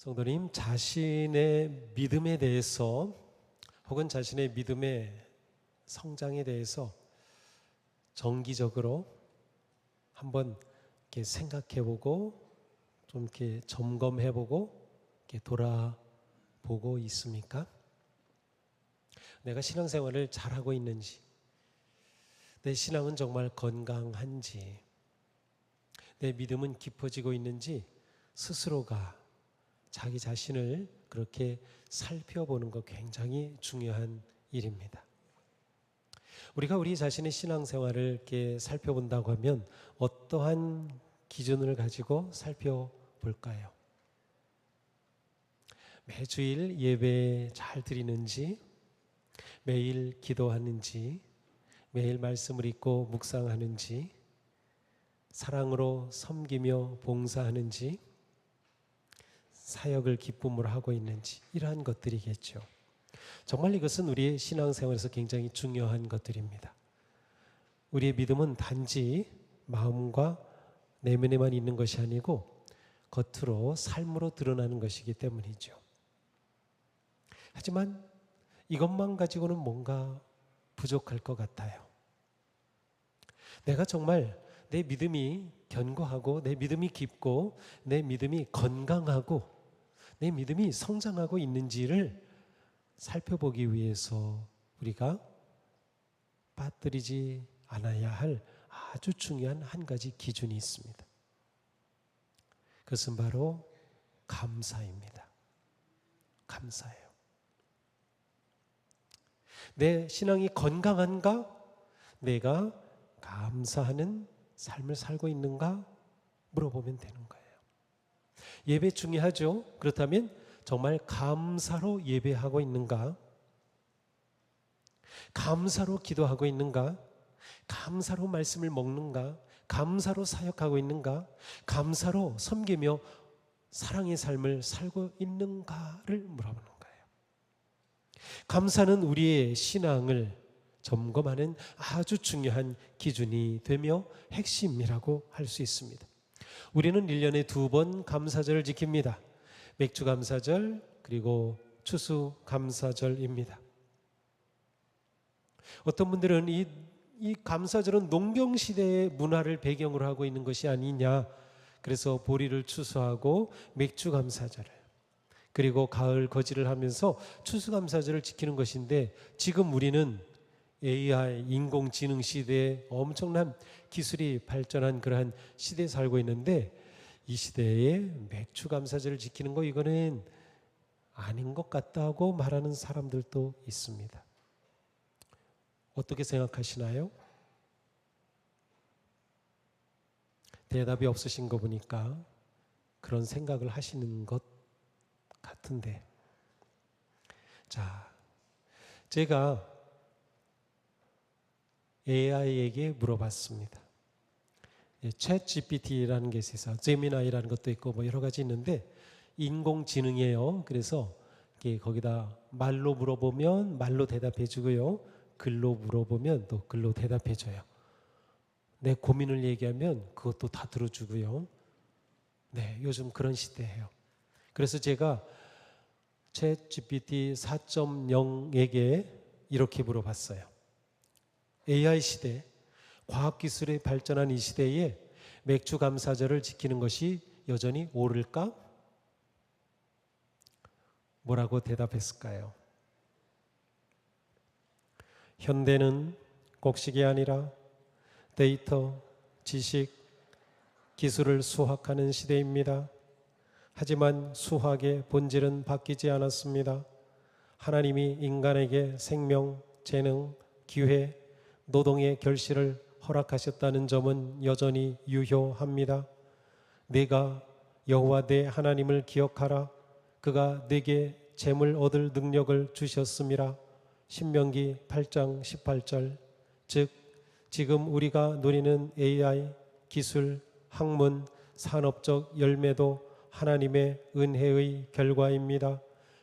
성도님, 자신의 믿음에 대해서 혹은 자신의 믿음의 성장에 대해서 정기적으로 한번 이렇게 생각해보고 좀 이렇게 점검해보고 이렇게 돌아보고 있습니까? 내가 신앙생활을 잘하고 있는지, 내 신앙은 정말 건강한지, 내 믿음은 깊어지고 있는지 스스로가 자기 자신을 그렇게 살펴보는 것 굉장히 중요한 일입니다. 우리가 우리 자신의 신앙생활을 이렇게 살펴본다고 하면 어떠한 기준을 가지고 살펴볼까요? 매주일 예배 잘 드리는지, 매일 기도하는지, 매일 말씀을 읽고 묵상하는지, 사랑으로 섬기며 봉사하는지, 사역을 기쁨으로 하고 있는지, 이러한 것들이겠죠. 정말 이것은 우리의 신앙생활에서 굉장히 중요한 것들입니다. 우리의 믿음은 단지 마음과 내면에만 있는 것이 아니고 겉으로 삶으로 드러나는 것이기 때문이죠. 하지만 이것만 가지고는 뭔가 부족할 것 같아요. 내가 정말 내 믿음이 견고하고 내 믿음이 깊고 내 믿음이 건강하고 내 믿음이 성장하고 있는지를 살펴보기 위해서 우리가 빠뜨리지 않아야 할 아주 중요한 한 가지 기준이 있습니다. 그것은 바로 감사입니다. 감사예요. 내 신앙이 건강한가? 내가 감사하는 삶을 살고 있는가? 물어보면 되는 거예요. 예배 중요하죠. 그렇다면 정말 감사로 예배하고 있는가? 감사로 기도하고 있는가? 감사로 말씀을 먹는가? 감사로 사역하고 있는가? 감사로 섬기며 사랑의 삶을 살고 있는가를 물어보는 거예요. 감사는 우리의 신앙을 점검하는 아주 중요한 기준이 되며 핵심이라고 할 수 있습니다. 우리는 1년에 2번 감사절을 지킵니다. 맥주 감사절 그리고 추수 감사절입니다. 어떤 분들은 이 감사절은 농경시대의 문화를 배경으로 하고 있는 것이 아니냐, 그래서 보리를 추수하고 맥주 감사절을 그리고 가을 거지를 하면서 추수 감사절을 지키는 것인데, 지금 우리는 AI 인공지능 시대에 엄청난 기술이 발전한 그러한 시대에 살고 있는데, 이 시대에 맥주 감사절을 지키는 거 이거는 아닌 것 같다고 말하는 사람들도 있습니다. 어떻게 생각하시나요? 대답이 없으신 거 보니까 그런 생각을 하시는 것 같은데, 자, 제가 AI에게 물어봤습니다. 챗 GPT라는 게 있어서 제미나이라는 것도 있고 뭐 여러 가지 있는데 인공지능이에요. 그래서 거기다 말로 물어보면 말로 대답해 주고요, 글로 물어보면 또 글로 대답해 줘요. 내 고민을 얘기하면 그것도 다 들어주고요. 네, 요즘 그런 시대예요. 그래서 제가 챗 GPT 4.0에게 이렇게 물어봤어요. AI 시대, 과학기술이 발전한 이 시대에 맥주 감사절을 지키는 것이 여전히 옳을까? 뭐라고 대답했을까요? 현대는 곡식이 아니라 데이터, 지식, 기술을 수확하는 시대입니다. 하지만 수학의 본질은 바뀌지 않았습니다. 하나님이 인간에게 생명, 재능, 기회, 노동의 결실을 허락하셨다는 점은 여전히 유효합니다. 내가 여호와 내 하나님을 기억하라. 그가 내게 재물 얻을 능력을 주셨음이라. 신명기 8장 18절. 즉 지금 우리가 누리는 AI, 기술, 학문, 산업적 열매도 하나님의 은혜의 결과입니다.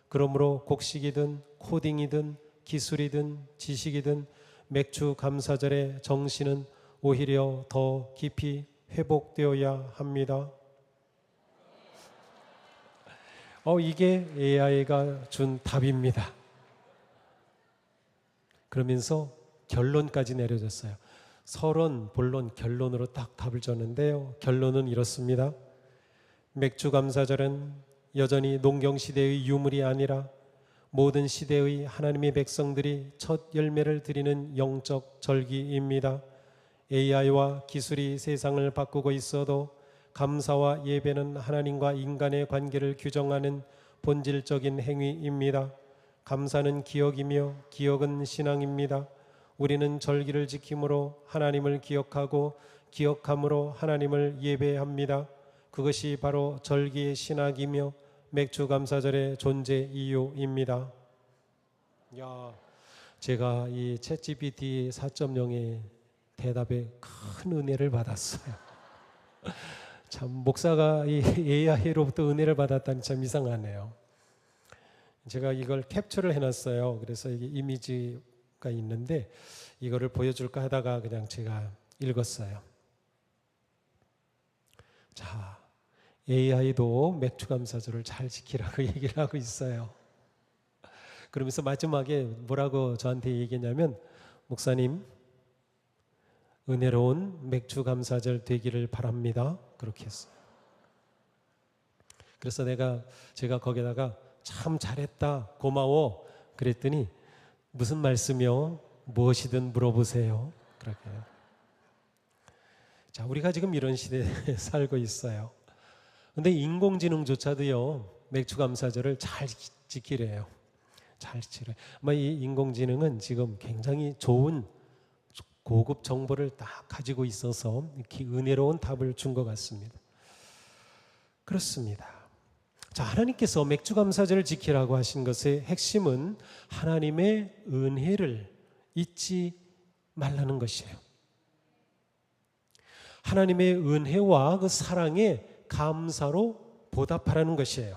그러므로 곡식이든 코딩이든 기술이든 지식이든 맥주 감사절의 정신은 오히려 더 깊이 회복되어야 합니다. 이게 AI가 준 답입니다. 그러면서 결론까지 내려졌어요. 서론, 본론, 결론으로 딱 답을 줬는데요. 결론은 이렇습니다. 맥주감사절은 여전히 농경시대의 유물이 아니라 모든 시대의 하나님의 백성들이 첫 열매를 드리는 영적 절기입니다. AI와 기술이 세상을 바꾸고 있어도 감사와 예배는 하나님과 인간의 관계를 규정하는 본질적인 행위입니다. 감사는 기억이며 기억은 신앙입니다. 우리는 절기를 지킴으로 하나님을 기억하고 기억함으로 하나님을 예배합니다. 그것이 바로 절기의 신학이며 맥주감사절의 존재 이유입니다. 제가 이 챗GPT 4.0의 대답에 큰 은혜를 받았어요. 참 목사가 이 AI로부터 은혜를 받았다니 참 이상하네요. 제가 이걸 캡처를 해놨어요. 그래서 이게 이미지가 있는데 이거를 보여줄까 하다가 그냥 제가 읽었어요. 자, AI도 맥주감사절을 잘 지키라고 얘기를 하고 있어요. 그러면서 마지막에 뭐라고 저한테 얘기했냐면, 목사님, 은혜로운 맥주감사절 되기를 바랍니다. 그렇게 했어요. 그래서 제가 거기다가 참 잘했다, 고마워 그랬더니 무슨 말씀이요? 무엇이든 물어보세요. 그렇게. 자, 우리가 지금 이런 시대에 살고 있어요. 근데 인공지능조차도요, 맥주감사절을 잘 지키래요. 잘 지키래요. 아마 이 인공지능은 지금 굉장히 좋은 고급 정보를 딱 가지고 있어서 이렇게 은혜로운 답을 준 것 같습니다. 그렇습니다. 자, 하나님께서 맥주감사절을 지키라고 하신 것의 핵심은 하나님의 은혜를 잊지 말라는 것이에요. 하나님의 은혜와 그 사랑에 감사로 보답하라는 것이에요.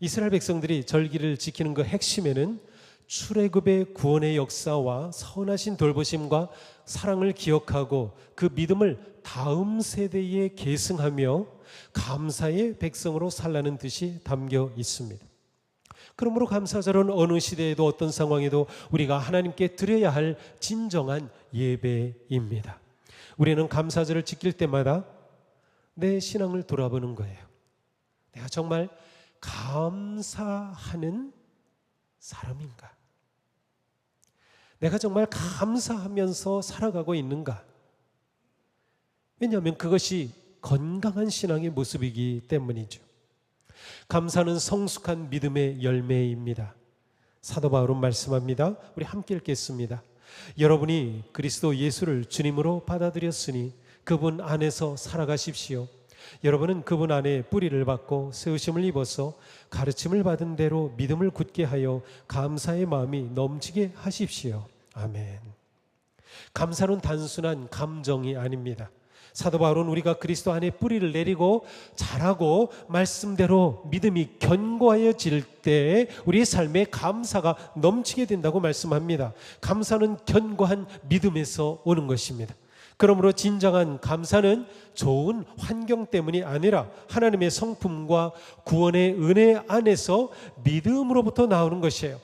이스라엘 백성들이 절기를 지키는 그 핵심에는 출애굽의 구원의 역사와 선하신 돌보심과 사랑을 기억하고 그 믿음을 다음 세대에 계승하며 감사의 백성으로 살라는 뜻이 담겨 있습니다. 그러므로 감사절은 어느 시대에도 어떤 상황에도 우리가 하나님께 드려야 할 진정한 예배입니다. 우리는 감사절을 지킬 때마다 내 신앙을 돌아보는 거예요. 내가 정말 감사하는 사람인가? 내가 정말 감사하면서 살아가고 있는가? 왜냐하면 그것이 건강한 신앙의 모습이기 때문이죠. 감사는 성숙한 믿음의 열매입니다. 사도 바울은 말씀합니다. 우리 함께 읽겠습니다. 여러분이 그리스도 예수를 주님으로 받아들였으니 그분 안에서 살아가십시오. 여러분은 그분 안에 뿌리를 받고 세우심을 입어서 가르침을 받은 대로 믿음을 굳게 하여 감사의 마음이 넘치게 하십시오. 아멘. 감사는 단순한 감정이 아닙니다. 사도 바울은 우리가 그리스도 안에 뿌리를 내리고 자라고 말씀대로 믿음이 견고하여질 때 우리의 삶에 감사가 넘치게 된다고 말씀합니다. 감사는 견고한 믿음에서 오는 것입니다. 그러므로 진정한 감사는 좋은 환경 때문이 아니라 하나님의 성품과 구원의 은혜 안에서 믿음으로부터 나오는 것이에요.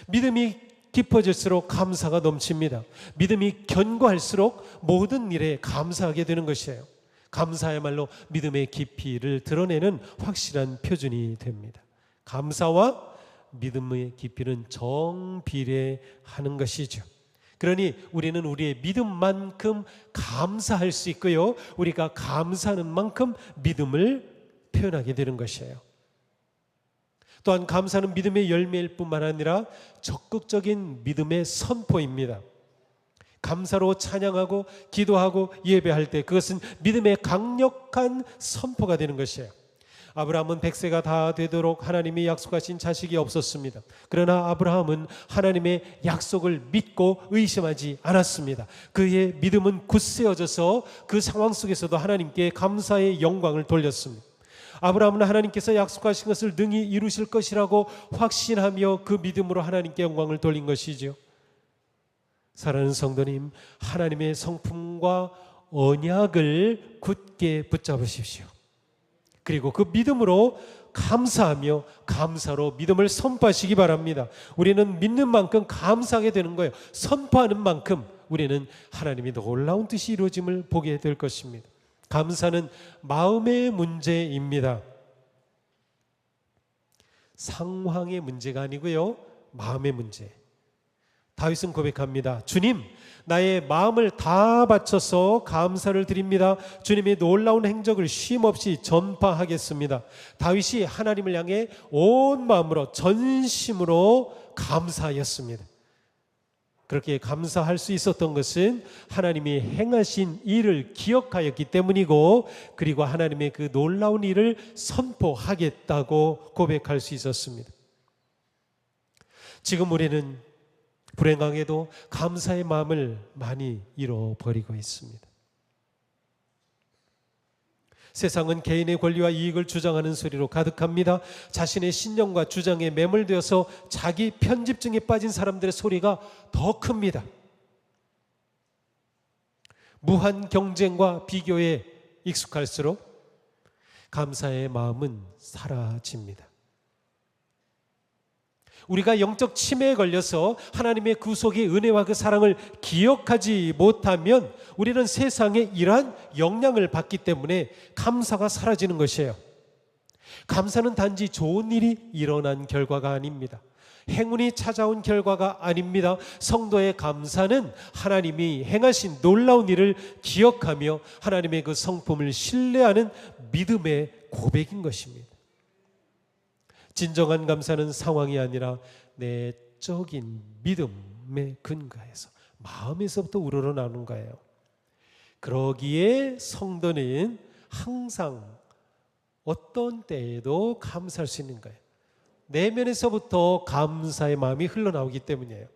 믿음이 깊어질수록 감사가 넘칩니다. 믿음이 견고할수록 모든 일에 감사하게 되는 것이에요. 감사야말로 믿음의 깊이를 드러내는 확실한 표준이 됩니다. 감사와 믿음의 깊이는 정비례하는 것이죠. 그러니 우리는 우리의 믿음만큼 감사할 수 있고요, 우리가 감사하는 만큼 믿음을 표현하게 되는 것이에요. 또한 감사는 믿음의 열매일 뿐만 아니라 적극적인 믿음의 선포입니다. 감사로 찬양하고 기도하고 예배할 때 그것은 믿음의 강력한 선포가 되는 것이에요. 아브라함은 100세가 다 되도록 하나님이 약속하신 자식이 없었습니다. 그러나 아브라함은 하나님의 약속을 믿고 의심하지 않았습니다. 그의 믿음은 굳세어져서 그 상황 속에서도 하나님께 감사의 영광을 돌렸습니다. 아브라함은 하나님께서 약속하신 것을 능히 이루실 것이라고 확신하며 그 믿음으로 하나님께 영광을 돌린 것이죠. 사랑하는 성도님, 하나님의 성품과 언약을 굳게 붙잡으십시오. 그리고 그 믿음으로 감사하며 감사로 믿음을 선포하시기 바랍니다. 우리는 믿는 만큼 감사하게 되는 거예요. 선포하는 만큼 우리는 하나님이 놀라운 뜻이 이루어짐을 보게 될 것입니다. 감사는 마음의 문제입니다. 상황의 문제가 아니고요, 마음의 문제. 다윗은 고백합니다. 주님, 나의 마음을 다 바쳐서 감사를 드립니다. 주님의 놀라운 행적을 쉼없이 전파하겠습니다. 다윗이 하나님을 향해 온 마음으로 전심으로 감사하였습니다. 그렇게 감사할 수 있었던 것은 하나님이 행하신 일을 기억하였기 때문이고, 그리고 하나님의 그 놀라운 일을 선포하겠다고 고백할 수 있었습니다. 지금 우리는 불행하게도 감사의 마음을 많이 잃어버리고 있습니다. 세상은 개인의 권리와 이익을 주장하는 소리로 가득합니다. 자신의 신념과 주장에 매몰되어서 자기 편집증에 빠진 사람들의 소리가 더 큽니다. 무한 경쟁과 비교에 익숙할수록 감사의 마음은 사라집니다. 우리가 영적 치매에 걸려서 하나님의 구속의 은혜와 그 사랑을 기억하지 못하면 우리는 세상에 이러한 영향을 받기 때문에 감사가 사라지는 것이에요. 감사는 단지 좋은 일이 일어난 결과가 아닙니다. 행운이 찾아온 결과가 아닙니다. 성도의 감사는 하나님이 행하신 놀라운 일을 기억하며 하나님의 그 성품을 신뢰하는 믿음의 고백인 것입니다. 진정한 감사는 상황이 아니라 내적인 믿음의 근거에서, 마음에서부터 우러러나오는 거예요. 그러기에 성도는 항상 어떤 때에도 감사할 수 있는 거예요. 내면에서부터 감사의 마음이 흘러나오기 때문이에요.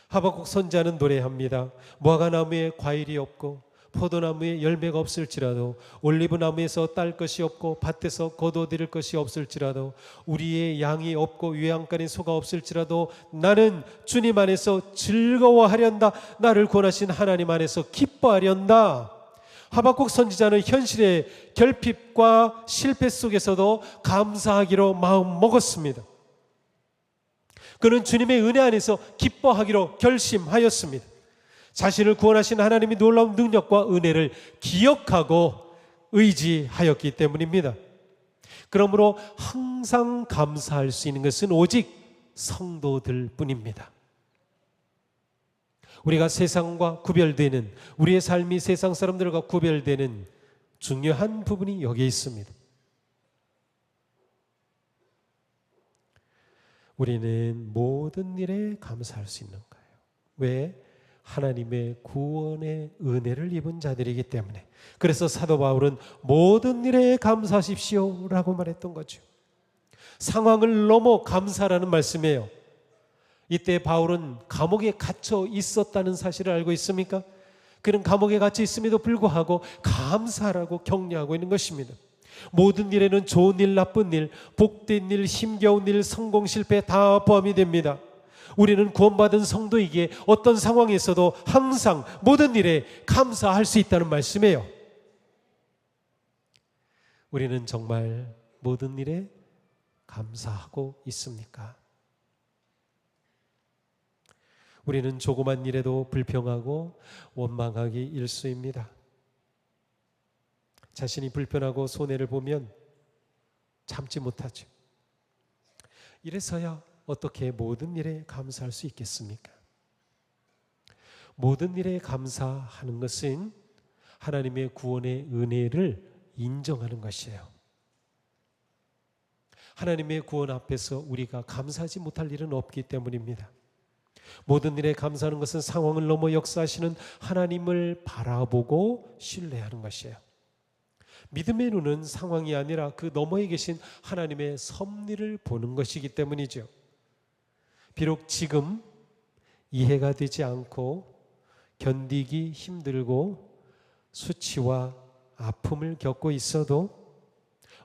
하박국 선지자는 노래합니다. 무화과나무에 과일이 없고 포도나무에 열매가 없을지라도, 올리브나무에서 딸 것이 없고 밭에서 거두어들일 것이 없을지라도, 우리의 양이 없고 외양간에 소가 없을지라도 나는 주님 안에서 즐거워하련다. 나를 구원하신 하나님 안에서 기뻐하련다. 하박국 선지자는 현실의 결핍과 실패 속에서도 감사하기로 마음 먹었습니다. 그는 주님의 은혜 안에서 기뻐하기로 결심하였습니다. 자신을 구원하신 하나님의 놀라운 능력과 은혜를 기억하고 의지하였기 때문입니다. 그러므로 항상 감사할 수 있는 것은 오직 성도들 뿐입니다. 우리가 세상과 구별되는, 우리의 삶이 세상 사람들과 구별되는 중요한 부분이 여기에 있습니다. 우리는 모든 일에 감사할 수 있는 거예요. 왜? 하나님의 구원의 은혜를 입은 자들이기 때문에. 그래서 사도 바울은 모든 일에 감사하십시오 라고 말했던 거죠. 상황을 넘어 감사라는 말씀이에요. 이때 바울은 감옥에 갇혀 있었다는 사실을 알고 있습니까? 그는 감옥에 갇혀 있음에도 불구하고 감사라고 격려하고 있는 것입니다. 모든 일에는 좋은 일, 나쁜 일, 복된 일, 힘겨운 일, 성공, 실패 다 포함이 됩니다. 우리는 구원받은 성도에게 어떤 상황에서도 항상 모든 일에 감사할 수 있다는 말씀이에요. 우리는 정말 모든 일에 감사하고 있습니까? 우리는 조그만 일에도 불평하고 원망하기 일쑤입니다. 자신이 불편하고 손해를 보면 참지 못하죠. 이래서야 어떻게 모든 일에 감사할 수 있겠습니까? 모든 일에 감사하는 것은 하나님의 구원의 은혜를 인정하는 것이에요. 하나님의 구원 앞에서 우리가 감사하지 못할 일은 없기 때문입니다. 모든 일에 감사하는 것은 상황을 넘어 역사하시는 하나님을 바라보고 신뢰하는 것이에요. 믿음의 눈은 상황이 아니라 그 너머에 계신 하나님의 섭리를 보는 것이기 때문이죠. 비록 지금 이해가 되지 않고 견디기 힘들고 수치와 아픔을 겪고 있어도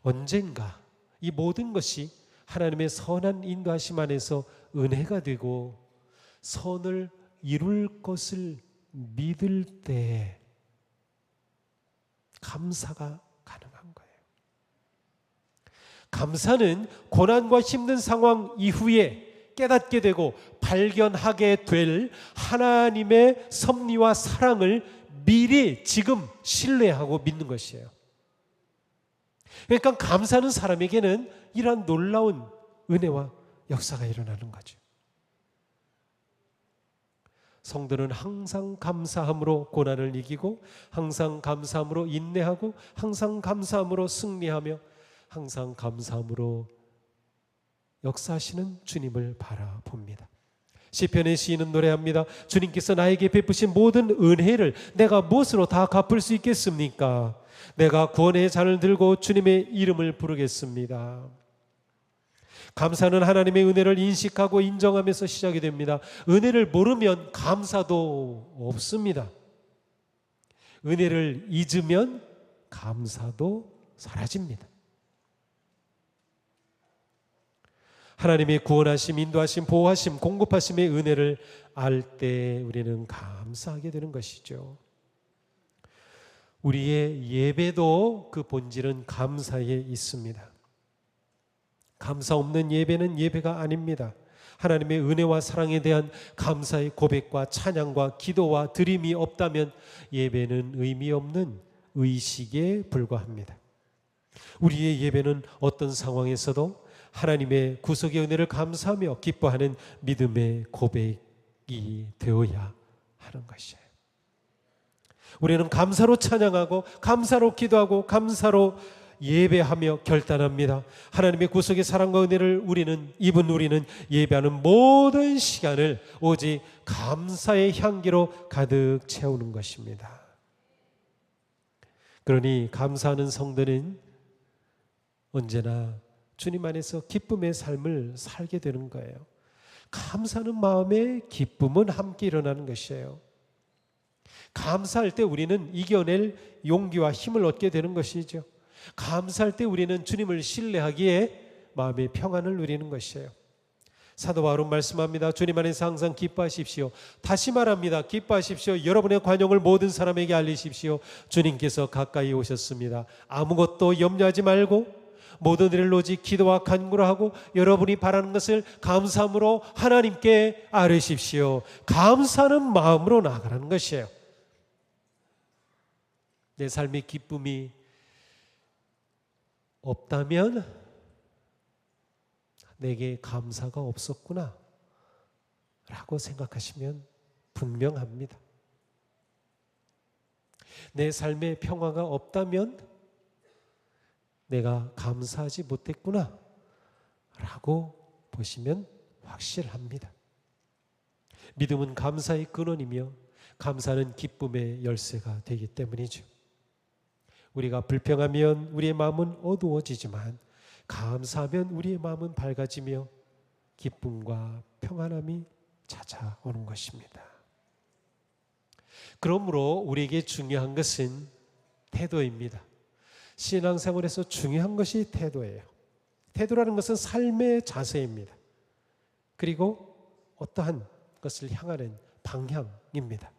언젠가 이 모든 것이 하나님의 선한 인도하심 안에서 은혜가 되고 선을 이룰 것을 믿을 때 감사가 가능한 거예요. 감사는 고난과 힘든 상황 이후에 깨닫게 되고 발견하게 될 하나님의 섭리와 사랑을 미리 지금 신뢰하고 믿는 것이에요. 그러니까 감사하는 사람에게는 이러한 놀라운 은혜와 역사가 일어나는 거죠. 성도는 항상 감사함으로 고난을 이기고, 항상 감사함으로 인내하고, 항상 감사함으로 승리하며, 항상 감사함으로 역사하시는 주님을 바라봅니다. 시편의 시인은 노래합니다. 주님께서 나에게 베푸신 모든 은혜를 내가 무엇으로 다 갚을 수 있겠습니까? 내가 구원의 잔을 들고 주님의 이름을 부르겠습니다. 감사는 하나님의 은혜를 인식하고 인정하면서 시작이 됩니다. 은혜를 모르면 감사도 없습니다. 은혜를 잊으면 감사도 사라집니다. 하나님의 구원하심, 인도하심, 보호하심, 공급하심의 은혜를 알 때 우리는 감사하게 되는 것이죠. 우리의 예배도 그 본질은 감사에 있습니다. 감사 없는 예배는 예배가 아닙니다. 하나님의 은혜와 사랑에 대한 감사의 고백과 찬양과 기도와 드림이 없다면 예배는 의미 없는 의식에 불과합니다. 우리의 예배는 어떤 상황에서도 하나님의 구속의 은혜를 감사하며 기뻐하는 믿음의 고백이 되어야 하는 것이에요. 우리는 감사로 찬양하고 감사로 기도하고 감사로 예배하며 결단합니다. 하나님의 구속의 사랑과 은혜를 우리는 예배하는 모든 시간을 오직 감사의 향기로 가득 채우는 것입니다. 그러니 감사하는 성도는 언제나 주님 안에서 기쁨의 삶을 살게 되는 거예요. 감사하는 마음에 기쁨은 함께 일어나는 것이에요. 감사할 때 우리는 이겨낼 용기와 힘을 얻게 되는 것이죠. 감사할 때 우리는 주님을 신뢰하기에 마음의 평안을 누리는 것이에요. 사도 바울은 말씀합니다. 주님 안에서 항상 기뻐하십시오. 다시 말합니다. 기뻐하십시오. 여러분의 관용을 모든 사람에게 알리십시오. 주님께서 가까이 오셨습니다. 아무것도 염려하지 말고 모든 일을 오직 기도와 간구로 하고 여러분이 바라는 것을 감사함으로 하나님께 아뢰십시오. 감사하는 마음으로 나아가는 것이에요. 내 삶의 기쁨이 없다면 내게 감사가 없었구나 라고 생각하시면 분명합니다. 내 삶의 평화가 없다면 내가 감사하지 못했구나 라고 보시면 확실합니다. 믿음은 감사의 근원이며 감사는 기쁨의 열쇠가 되기 때문이죠. 우리가 불평하면 우리의 마음은 어두워지지만 감사하면 우리의 마음은 밝아지며 기쁨과 평안함이 찾아오는 것입니다. 그러므로 우리에게 중요한 것은 태도입니다. 신앙생활에서 중요한 것이 태도예요. 태도라는 것은 삶의 자세입니다. 그리고 어떠한 것을 향하는 방향입니다.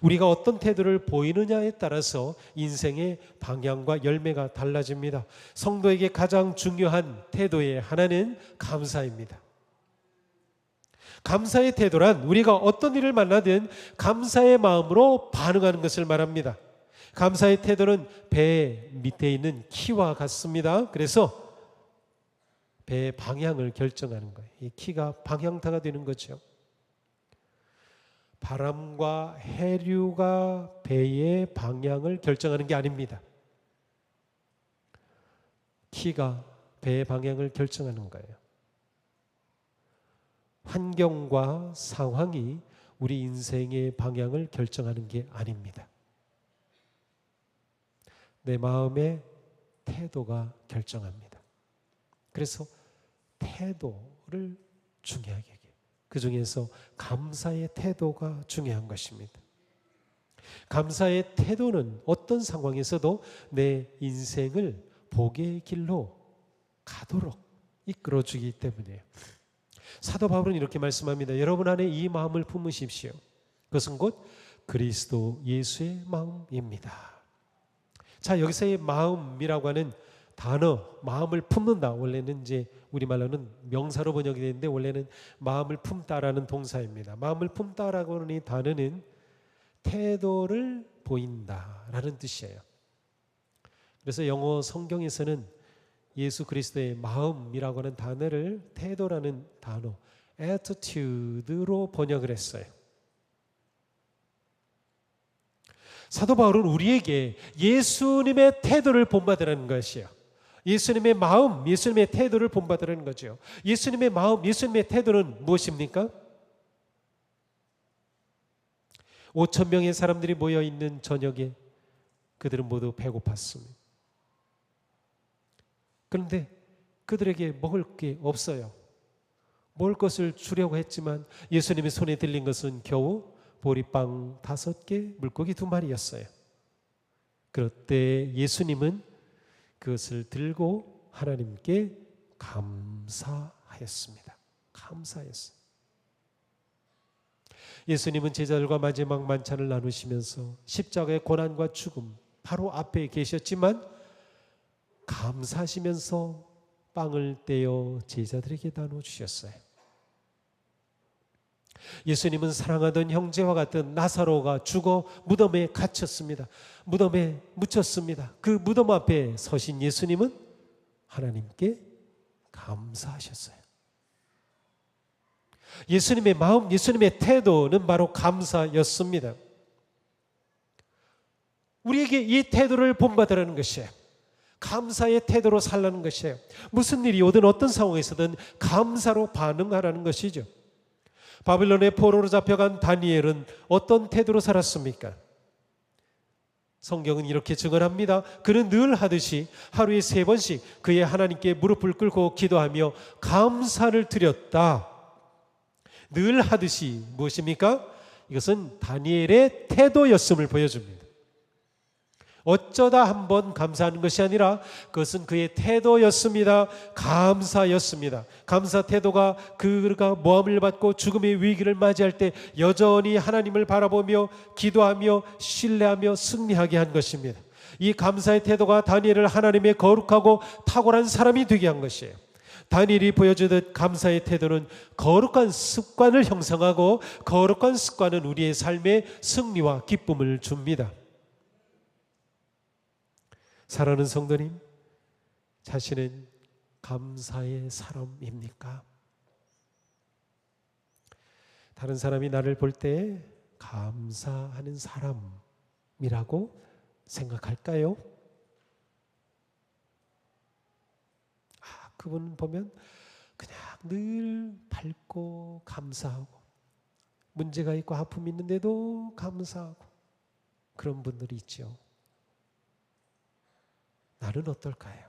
우리가 어떤 태도를 보이느냐에 따라서 인생의 방향과 열매가 달라집니다. 성도에게 가장 중요한 태도의 하나는 감사입니다. 감사의 태도란 우리가 어떤 일을 만나든 감사의 마음으로 반응하는 것을 말합니다. 감사의 태도는 배 밑에 있는 키와 같습니다. 그래서 배의 방향을 결정하는 거예요. 이 키가 방향타가 되는 거죠. 바람과 해류가 배의 방향을 결정하는 게 아닙니다. 키가 배의 방향을 결정하는 거예요. 환경과 상황이 우리 인생의 방향을 결정하는 게 아닙니다. 내 마음의 태도가 결정합니다. 그래서 태도를 중요하게 해요. 그 중에서 감사의 태도가 중요한 것입니다. 감사의 태도는 어떤 상황에서도 내 인생을 복의 길로 가도록 이끌어주기 때문이에요. 사도 바울은 이렇게 말씀합니다. 여러분 안에 이 마음을 품으십시오. 그것은 곧 그리스도 예수의 마음입니다. 자, 여기서의 마음이라고 하는 단어 마음을 품는다. 원래는 이제 우리말로는 명사로 번역이 되는데 원래는 마음을 품다라는 동사입니다. 마음을 품다라고 하는 이 단어는 태도를 보인다라는 뜻이에요. 그래서 영어 성경에서는 예수 그리스도의 마음이라고 하는 단어를 태도라는 단어 attitude로 번역을 했어요. 사도 바울은 우리에게 예수님의 태도를 본받으라는 것이에요. 예수님의 마음, 예수님의 태도를 본받으라는 거죠. 예수님의 마음, 예수님의 태도는 무엇입니까? 5천 명의 사람들이 모여 있는 저녁에 그들은 모두 배고팠습니다. 그런데 그들에게 먹을 게 없어요. 먹을 것을 주려고 했지만 예수님의 손에 들린 것은 겨우 보리빵 5개, 물고기 2마리였어요. 그럴 때 예수님은 그것을 들고 하나님께 감사하였습니다. 감사했어요. 예수님은 제자들과 마지막 만찬을 나누시면서 십자가의 고난과 죽음 바로 앞에 계셨지만 감사하시면서 빵을 떼어 제자들에게 나눠주셨어요. 예수님은 사랑하던 형제와 같은 나사로가 죽어 무덤에 갇혔습니다. 무덤에 묻혔습니다. 그 무덤 앞에 서신 예수님은 하나님께 감사하셨어요. 예수님의 마음, 예수님의 태도는 바로 감사였습니다. 우리에게 이 태도를 본받으라는 것이에요. 감사의 태도로 살라는 것이에요. 무슨 일이 오든 어떤 상황에서든 감사로 반응하라는 것이죠. 바빌론의 포로로 잡혀간 다니엘은 어떤 태도로 살았습니까? 성경은 이렇게 증언합니다. 그는 늘 하듯이 하루에 3번씩 그의 하나님께 무릎을 꿇고 기도하며 감사를 드렸다. 늘 하듯이 무엇입니까? 이것은 다니엘의 태도였음을 보여줍니다. 어쩌다 한번 감사하는 것이 아니라 그것은 그의 태도였습니다. 감사였습니다. 감사 태도가 그가 모함을 받고 죽음의 위기를 맞이할 때 여전히 하나님을 바라보며 기도하며 신뢰하며 승리하게 한 것입니다. 이 감사의 태도가 다니엘을 하나님의 거룩하고 탁월한 사람이 되게 한 것이에요. 다니엘이 보여주듯 감사의 태도는 거룩한 습관을 형성하고 거룩한 습관은 우리의 삶에 승리와 기쁨을 줍니다. 사랑하는 성도님, 자신은 감사의 사람입니까? 다른 사람이 나를 볼 때 감사하는 사람이라고 생각할까요? 그분 보면 그냥 늘 밝고 감사하고 문제가 있고 아픔이 있는데도 감사하고 그런 분들이 있죠. 나는 어떨까요?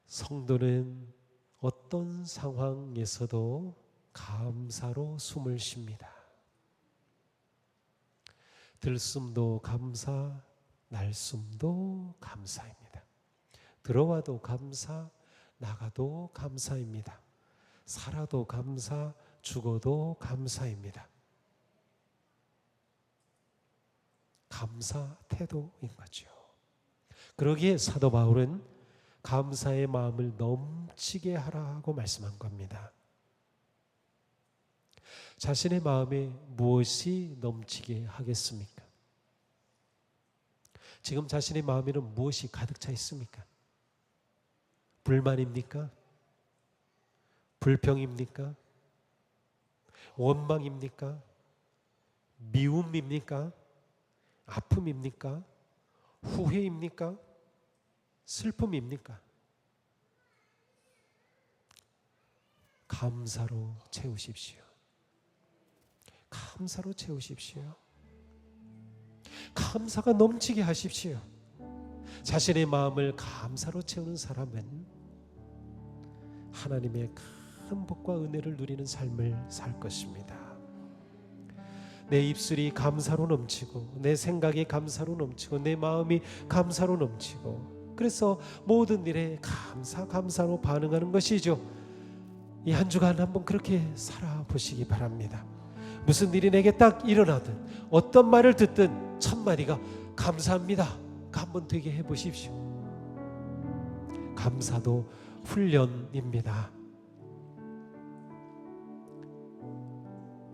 성도는 어떤 상황에서도 감사로 숨을 쉽니다. 들숨도 감사, 날숨도 감사입니다. 들어와도 감사, 나가도 감사입니다. 살아도 감사, 죽어도 감사입니다. 감사 태도인 거죠. 그러기에 사도 바울은 감사의 마음을 넘치게 하라고 말씀한 겁니다. 자신의 마음에 무엇이 넘치게 하겠습니까? 지금 자신의 마음에는 무엇이 가득 차 있습니까? 불만입니까? 불평입니까? 원망입니까? 미움입니까? 아픔입니까? 후회입니까? 슬픔입니까? 감사로 채우십시오. 감사로 채우십시오. 감사가 넘치게 하십시오. 자신의 마음을 감사로 채우는 사람은 하나님의 큰 복과 은혜를 누리는 삶을 살 것입니다. 내 입술이 감사로 넘치고 내 생각이 감사로 넘치고 내 마음이 감사로 넘치고 그래서 모든 일에 감사로 반응하는 것이죠. 이 한 주간 한번 그렇게 살아보시기 바랍니다. 무슨 일이 내게 딱 일어나든 어떤 말을 듣든 첫 마디가 감사합니다 한번 되게 해보십시오. 감사도 훈련입니다.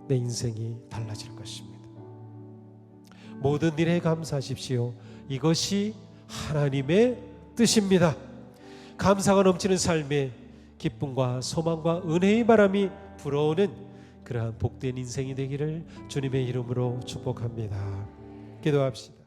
내 인생이 달라질 것입니다. 모든 일에 감사하십시오. 이것이 하나님의 뜻입니다. 감사가 넘치는 삶에 기쁨과 소망과 은혜의 바람이 불어오는 그러한 복된 인생이 되기를 주님의 이름으로 축복합니다. 기도합시다.